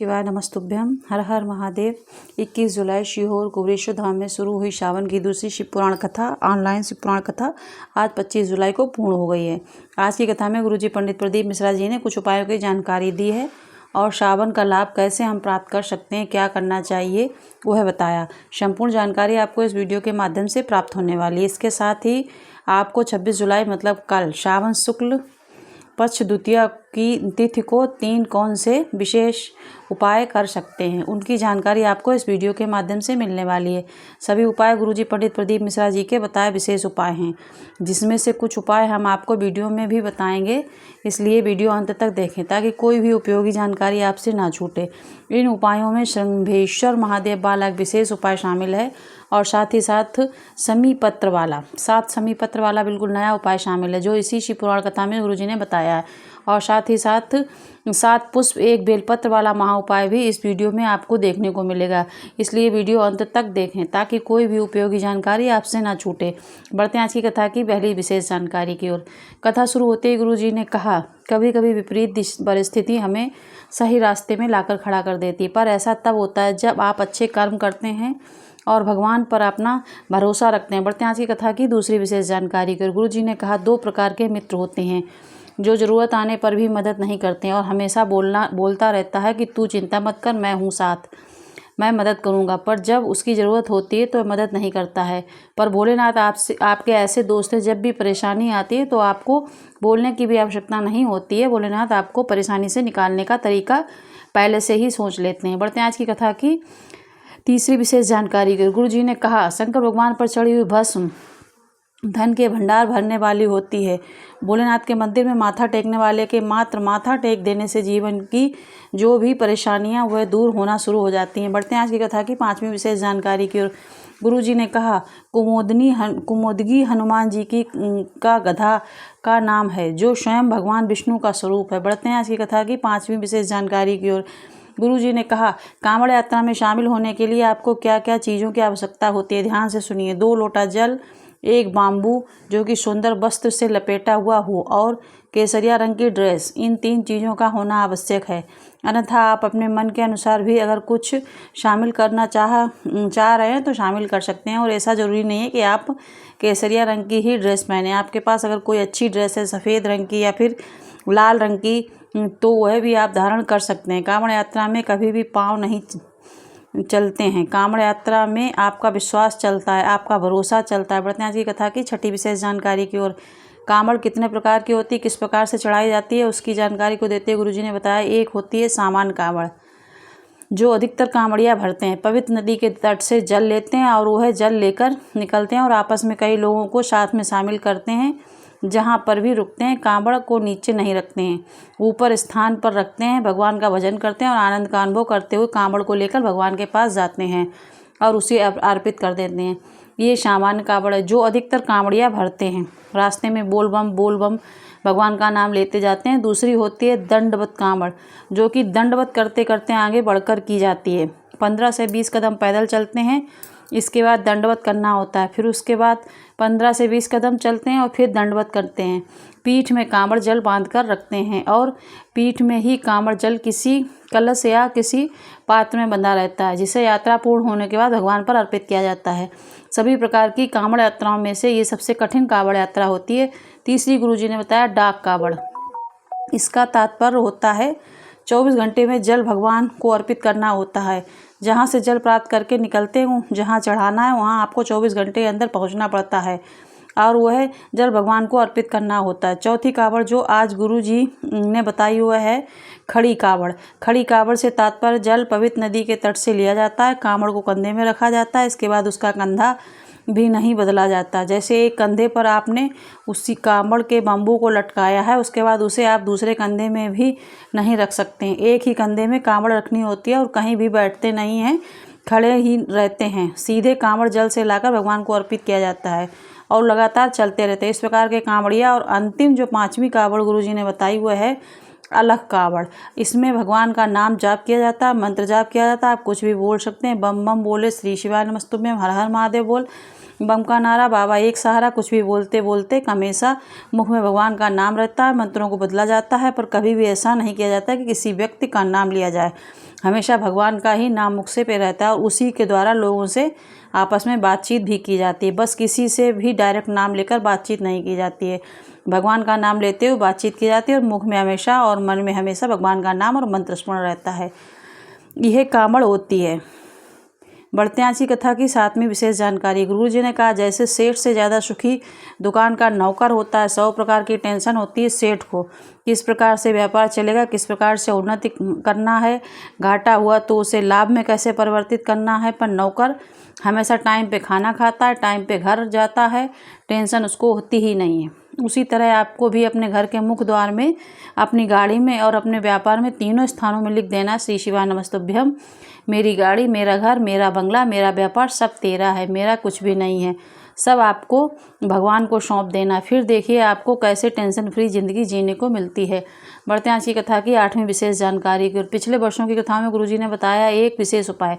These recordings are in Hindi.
शिवाय नमस्तुभ्यम। हर हर महादेव। 21 जुलाई सीहोर कुबेरेश्वर धाम में शुरू हुई सावन की दूसरी शिव पुराण कथा, ऑनलाइन शिव पुराण कथा आज 25 जुलाई को पूर्ण हो गई है। आज की कथा में गुरुजी पंडित प्रदीप मिश्रा जी ने कुछ उपायों की जानकारी दी है और सावन का लाभ कैसे हम प्राप्त कर सकते हैं, क्या करना चाहिए वह बताया। संपूर्ण जानकारी आपको इस वीडियो के माध्यम से प्राप्त होने वाली है। इसके साथ ही आपको 26 जुलाई मतलब कल सावन शुक्ल पक्ष द्वितीया की तिथि को 3 कौन से विशेष उपाय कर सकते हैं, उनकी जानकारी आपको इस वीडियो के माध्यम से मिलने वाली है। सभी उपाय गुरुजी पंडित प्रदीप मिश्रा जी के बताए विशेष उपाय हैं, जिसमें से कुछ उपाय हम आपको वीडियो में भी बताएंगे, इसलिए वीडियो अंत तक देखें ताकि कोई भी उपयोगी जानकारी आपसे ना छूटे। इन उपायों में शंभेश्वर महादेव वाला एक विशेष उपाय शामिल है और साथ ही साथ समीपत्र वाला 7 समीपत्र वाला बिल्कुल नया उपाय शामिल है, जो इसी शिव पुराण कथा में गुरुजी ने बताया है। और साथ ही साथ 7 पुष्प 1 बेलपत्र वाला महा उपाय भी इस वीडियो में आपको देखने को मिलेगा, इसलिए वीडियो अंत तक देखें ताकि कोई भी उपयोगी जानकारी आपसे ना छूटे। बढ़ते हैं आज की कथा की पहली विशेष जानकारी की ओर। कथा शुरू होते ही गुरुजी ने कहा, कभी कभी विपरीत परिस्थिति हमें सही रास्ते में लाकर खड़ा कर देती है, पर ऐसा तब होता है जब आप अच्छे कर्म करते हैं और भगवान पर अपना भरोसा रखते हैं। बढ़ते हैं आज की कथा की दूसरी विशेष जानकारी की ओर। गुरुजी ने कहा, 2 प्रकार के मित्र होते हैं जो ज़रूरत आने पर भी मदद नहीं करते हैं और हमेशा बोलता रहता है कि तू चिंता मत कर, मैं हूँ साथ, मैं मदद करूँगा, पर जब उसकी ज़रूरत होती है तो मदद नहीं करता है। पर भोलेनाथ आपके ऐसे दोस्त हैं, जब भी परेशानी आती है तो आपको बोलने की भी आवश्यकता नहीं होती है, भोलेनाथ आपको परेशानी से निकालने का तरीका पहले से ही सोच लेते हैं। बढ़ते हैं आज की कथा की तीसरी विशेष जानकारी की। गुरुजी ने कहा, शंकर भगवान पर चढ़ी हुई भस्म धन के भंडार भरने वाली होती है। भोलेनाथ के मंदिर में माथा टेकने वाले के मात्र माथा टेक देने से जीवन की जो भी परेशानियां वह दूर होना शुरू हो जाती हैं। बढ़ते हैं आज की कथा की 5वीं विशेष जानकारी की ओर। गुरुजी ने कहा, कुमोदगी हनुमान जी का गधा का नाम है, जो स्वयं भगवान विष्णु का स्वरूप है। बढ़ते हैं आज की कथा की 5वीं विशेष जानकारी की ओर। गुरुजी ने कहा, कांवड़ यात्रा में शामिल होने के लिए आपको क्या क्या चीज़ों की आवश्यकता होती है, ध्यान से सुनिए। 2 लोटा जल, 1 बाम्बू जो कि सुंदर वस्त्र से लपेटा हुआ हो और केसरिया रंग की ड्रेस, इन 3 चीज़ों का होना आवश्यक है। अन्यथा आप अपने मन के अनुसार भी अगर कुछ शामिल करना चाह रहे हैं तो शामिल कर सकते हैं, और ऐसा ज़रूरी नहीं है कि आप केसरिया रंग की ही ड्रेस पहने। आपके पास अगर कोई अच्छी ड्रेस है सफ़ेद रंग की या फिर लाल रंग की तो वह भी आप धारण कर सकते हैं। कांवड़ यात्रा में कभी भी पाँव नहीं चलते हैं, कांवड़ यात्रा में आपका विश्वास चलता है, आपका भरोसा चलता है। बढ़ते हैं आज की कथा की 6ठी विशेष जानकारी की ओर। कांवड़ कितने प्रकार की होती है, किस प्रकार से चढ़ाई जाती है, उसकी जानकारी को देते हुए गुरुजी ने बताया, 1 होती है सामान्य कांवड़, जो अधिकतर कांवड़िया भरते हैं। पवित्र नदी के तट से जल लेते हैं और वह जल लेकर निकलते हैं और आपस में कई लोगों को साथ में शामिल करते हैं। जहाँ पर भी रुकते हैं कांवड़ को नीचे नहीं रखते हैं, ऊपर स्थान पर रखते हैं, भगवान का भजन करते हैं और आनंद का अनुभव करते हुए कांवड़ को लेकर भगवान के पास जाते हैं और उसे अर्पित कर देते हैं। ये सामान्य कांवड़ है, जो अधिकतर कांवड़िया भरते हैं। रास्ते में बोल बम भगवान का नाम लेते जाते हैं। दूसरी होती है दंडवत कांवड़, जो कि दंडवत करते करते आगे बढ़कर की जाती है। 15 से 20 कदम पैदल चलते हैं, इसके बाद दंडवत करना होता है, फिर उसके बाद 15 से 20 कदम चलते हैं और फिर दंडवत करते हैं। पीठ में कांवड़ जल बांध कर रखते हैं और पीठ में ही कांवड़ जल किसी कलश या किसी पात्र में बंधा रहता है, जिसे यात्रा पूर्ण होने के बाद भगवान पर अर्पित किया जाता है। सभी प्रकार की कांवड़ यात्राओं में से ये सबसे कठिन कांवड़ यात्रा होती है। तीसरी गुरुजी ने बताया डाक कांवड़। इसका तात्पर्य होता है 24 घंटे में जल भगवान को अर्पित करना होता है। जहाँ से जल प्राप्त करके निकलते हो, जहाँ चढ़ाना है वहाँ आपको 24 घंटे के अंदर पहुँचना पड़ता है और वह जल भगवान को अर्पित करना होता है। चौथी कांवड़ जो आज गुरुजी ने बताई हुआ है खड़ी कांवड़। खड़ी कांवड़ से तात्पर्य जल पवित्र नदी के तट से लिया जाता है, कांवड़ को कंधे में रखा जाता है, इसके बाद उसका कंधा भी नहीं बदला जाता। जैसे एक कंधे पर आपने उसी कांवड़ के बम्बू को लटकाया है, उसके बाद उसे आप दूसरे कंधे में भी नहीं रख सकते हैं। एक ही कंधे में कांवड़ रखनी होती है और कहीं भी बैठते नहीं हैं, खड़े ही रहते हैं। सीधे कांवड़ जल से लाकर भगवान को अर्पित किया जाता है और लगातार चलते रहते हैं। इस प्रकार के कांवड़िया। और अंतिम जो 5वीं कांवड़ गुरुजी ने बताई हुआ है अलख कांवड़। इसमें भगवान का नाम जाप किया जाता है, मंत्र जाप किया जाता है। आप कुछ भी बोल सकते हैं, बम बम बोले, श्री शिवाय नमस्तुभ्यम, हर हर महादेव बोल, बम का नारा, बाबा एक सहारा। कुछ भी बोलते बोलते हमेशा मुख में भगवान का नाम रहता है। मंत्रों को बदला जाता है पर कभी भी ऐसा नहीं किया जाता कि किसी व्यक्ति का नाम लिया जाए। हमेशा भगवान का ही नाम मुख से पे रहता है और उसी के द्वारा लोगों से आपस में बातचीत भी की जाती है। बस किसी से भी डायरेक्ट नाम लेकर बातचीत नहीं की जाती है। भगवान का नाम लेते हुए बातचीत की जाती है और मुख में हमेशा और मन में हमेशा भगवान का नाम और मंत्र स्मरण रहता है। यह कामड़ होती है। बढ़ते हैं आज की कथा की 7वीं विशेष जानकारी। गुरु जी ने कहा, जैसे सेठ से ज़्यादा सुखी दुकान का नौकर होता है। 100 प्रकार की टेंशन होती है सेठ को, किस प्रकार से व्यापार चलेगा, किस प्रकार से उन्नति करना है, घाटा हुआ तो उसे लाभ में कैसे परिवर्तित करना है। पर नौकर हमेशा टाइम पे खाना खाता है, टाइम पे घर जाता है, टेंशन उसको होती ही नहीं है। उसी तरह आपको भी अपने घर के मुख्य द्वार में, अपनी गाड़ी में और अपने व्यापार में तीनों स्थानों में लिख देना, श्री शिवाय नमस्तुभ्यम। मेरी गाड़ी, मेरा घर, मेरा बंगला, मेरा व्यापार सब तेरा है, मेरा कुछ भी नहीं है। सब आपको भगवान को सौंप देना। फिर देखिए आपको कैसे टेंशन फ्री ज़िंदगी जीने को मिलती है। बढ़ते हैं आज की कथा की 8वीं विशेष जानकारी की। पिछले वर्षों की कथाओं में गुरुजी ने बताया एक विशेष उपाय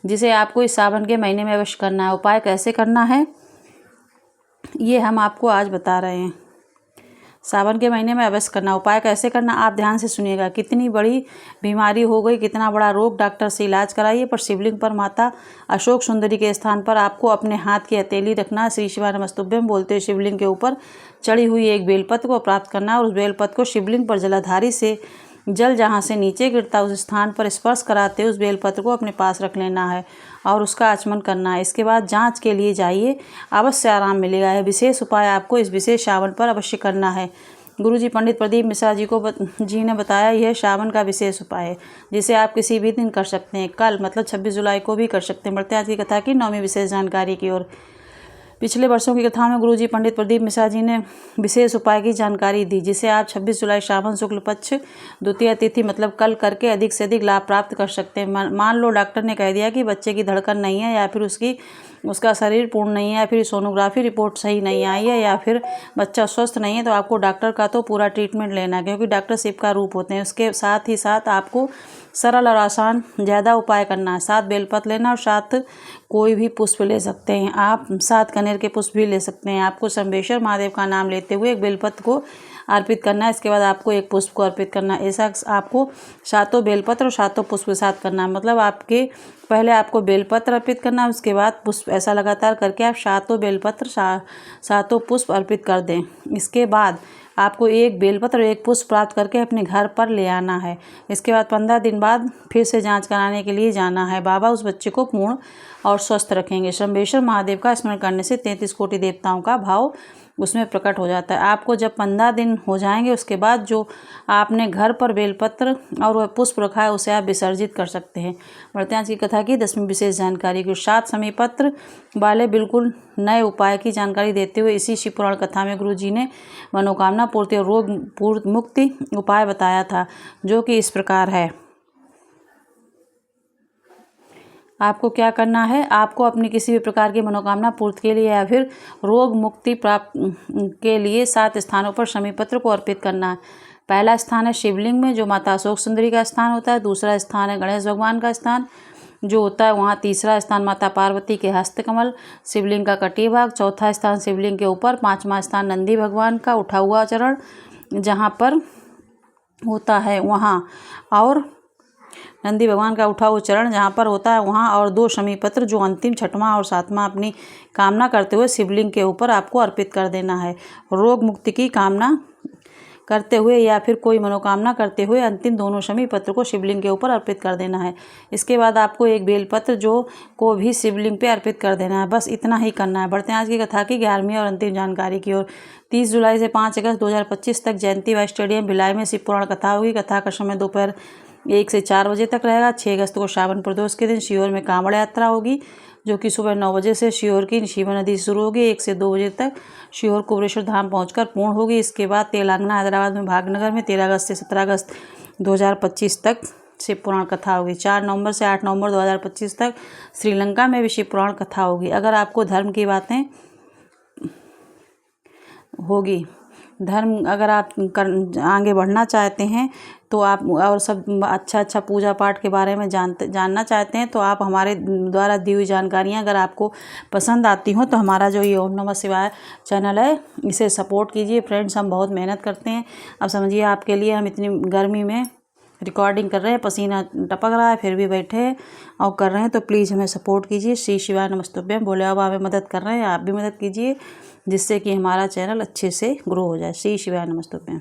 जिसे आपको इस सावन के महीने में अवश्य करना है। उपाय कैसे करना है ये हम आपको आज बता रहे हैं। सावन के महीने में अवश्य करना। उपाय कैसे करना आप ध्यान से सुनिएगा। कितनी बड़ी बीमारी हो गई, कितना बड़ा रोग, डॉक्टर से इलाज कराइए, पर शिवलिंग पर माता अशोक सुंदरी के स्थान पर आपको अपने हाथ की हथेली रखना, श्री शिवाय नमस्तुभ्यम बोलते हुए शिवलिंग के ऊपर चढ़ी हुई एक बेलपत्र को प्राप्त करना और उस बेलपत्र को शिवलिंग पर जलाधारी से जल जहाँ से नीचे गिरता उस स्थान पर स्पर्श कराते उस बेलपत्र को अपने पास रख लेना है और उसका आचमन करना है। इसके बाद जांच के लिए जाइए, अवश्य आराम मिलेगा। यह विशेष उपाय आपको इस विशेष श्रावण पर अवश्य करना है। गुरुजी पंडित प्रदीप मिश्रा जी ने बताया यह श्रावण का विशेष उपाय है जिसे आप किसी भी दिन कर सकते हैं। कल मतलब 26 जुलाई को भी कर सकते हैं। बढ़ते हैं आज की कथा की 9वीं विशेष जानकारी की ओर। पिछले वर्षों की कथा में गुरुजी पंडित प्रदीप मिश्रा जी ने विशेष उपाय की जानकारी दी जिसे आप 26 जुलाई श्रावण शुक्ल पक्ष द्वितीय तिथि मतलब कल करके अधिक से अधिक लाभ प्राप्त कर सकते हैं। मान लो डॉक्टर ने कह दिया कि बच्चे की धड़कन नहीं है या फिर उसका शरीर पूर्ण नहीं है या फिर सोनोग्राफी रिपोर्ट सही नहीं आई है या फिर बच्चा स्वस्थ नहीं है, तो आपको डॉक्टर का तो पूरा ट्रीटमेंट लेना है क्योंकि डॉक्टर शिव का रूप होते हैं। उसके साथ ही साथ आपको सरल और आसान ज़्यादा उपाय करना है। 7 बेलपत्र लेना और 7 कोई भी पुष्प ले सकते हैं आप, 7 कनेर के पुष्प भी ले सकते हैं। आपको शंभेश्वर महादेव का नाम लेते हुए एक बेलपत्र को अर्पित करना है। इसके बाद आपको एक पुष्प को अर्पित करना है। ऐसा आपको 7 बेलपत्र और 7 पुष्प के साथ करना है। मतलब आपके पहले आपको बेलपत्र अर्पित करना है, उसके बाद पुष्प, ऐसा लगातार करके आप 7 बेलपत्र 7 पुष्प अर्पित कर दें। इसके बाद आपको एक बेलपत्र और एक पुष्प प्राप्त करके अपने घर पर ले आना है। इसके बाद 15 दिन बाद फिर से जांच कराने के लिए जाना है। बाबा उस बच्चे को पूर्ण और स्वस्थ रखेंगे। शंभेश्वर महादेव का स्मरण करने से 33 कोटि देवताओं का भाव उसमें प्रकट हो जाता है। आपको जब 15 दिन हो जाएंगे उसके बाद जो आपने घर पर बेलपत्र और वह पुष्प रखा है उसे आप विसर्जित कर सकते हैं। बढ़ते हैं आज की कथा की 10वीं विशेष जानकारी की। 7 समीपत्र वाले बिल्कुल नए उपाय की जानकारी देते हुए इसी शिव पुराण कथा में गुरु जी ने मनोकामना पूर्ति और रोग मुक्ति उपाय बताया था जो कि इस प्रकार है। आपको क्या करना है, आपको अपनी किसी भी प्रकार की मनोकामना पूर्ति के लिए या फिर रोग मुक्ति प्राप्त के लिए 7 स्थानों पर शमीपत्र को अर्पित करना है। पहला स्थान है शिवलिंग में जो माता अशोक सुंदरी का स्थान होता है। दूसरा स्थान है गणेश भगवान का स्थान जो होता है वहाँ। तीसरा स्थान माता पार्वती के हस्तकमल शिवलिंग का कटी भाग। चौथा स्थान शिवलिंग के ऊपर। 5वां स्थान नंदी भगवान का उठा हुआ चरण जहाँ पर होता है वहाँ, और नंदी भगवान का उठा हुआ चरण जहाँ पर होता है वहाँ, और 2 शमीपत्र जो अंतिम 6वां और 7वां अपनी कामना करते हुए शिवलिंग के ऊपर आपको अर्पित कर देना है। रोग मुक्ति की कामना करते हुए या फिर कोई मनोकामना करते हुए अंतिम दोनों शमीपत्र को शिवलिंग के ऊपर अर्पित कर देना है। इसके बाद आपको एक बेलपत्र जो को भी शिवलिंग पे अर्पित कर देना है। बस इतना ही करना है। बढ़ते हैं आज की कथा की 11वीं और अंतिम जानकारी की ओर। 30 जुलाई से 5 अगस्त 2025 तक जयंती वाई स्टेडियम भिलाई में शिव पुराण कथा होगी। कथा का समय दोपहर 1 से 4 बजे तक रहेगा। 6 अगस्त को श्रावण प्रदोष के दिन सीहोर में कांवड़ यात्रा होगी जो कि सुबह 9 बजे से सीहोर की शिवा नदी शुरू होगी। 1 से 2 बजे तक सीहोर कुबरेश्वर धाम पहुंचकर पूर्ण होगी। इसके बाद तेलंगाना हैदराबाद में भागनगर में 13 अगस्त से 17 अगस्त 2025 तक शिव पुराण कथा होगी। 4 नवंबर से 8 नवंबर 2025 तक श्रीलंका में भी शिव पुराण कथा होगी। अगर आपको धर्म की बातें होगी, धर्म अगर आप आगे बढ़ना चाहते हैं तो आप और सब अच्छा पूजा पाठ के बारे में जानना चाहते हैं तो आप हमारे द्वारा दी हुई जानकारियाँ अगर आपको पसंद आती हो तो हमारा जो ये ओम नमः शिवाय चैनल है इसे सपोर्ट कीजिए फ्रेंड्स। हम बहुत मेहनत करते हैं। अब समझिए आपके लिए हम इतनी गर्मी में रिकॉर्डिंग कर रहे हैं, पसीना टपक रहा है, फिर भी बैठे हैं और कर रहे हैं, तो प्लीज़ हमें सपोर्ट कीजिए। श्री शिवाय नमस्तुभ्यम। भोले बाबा हमें मदद कर रहे हैं, आप भी मदद कीजिए जिससे कि हमारा चैनल अच्छे से ग्रो हो जाए। श्री शिवाय नमस्तुभ्यम।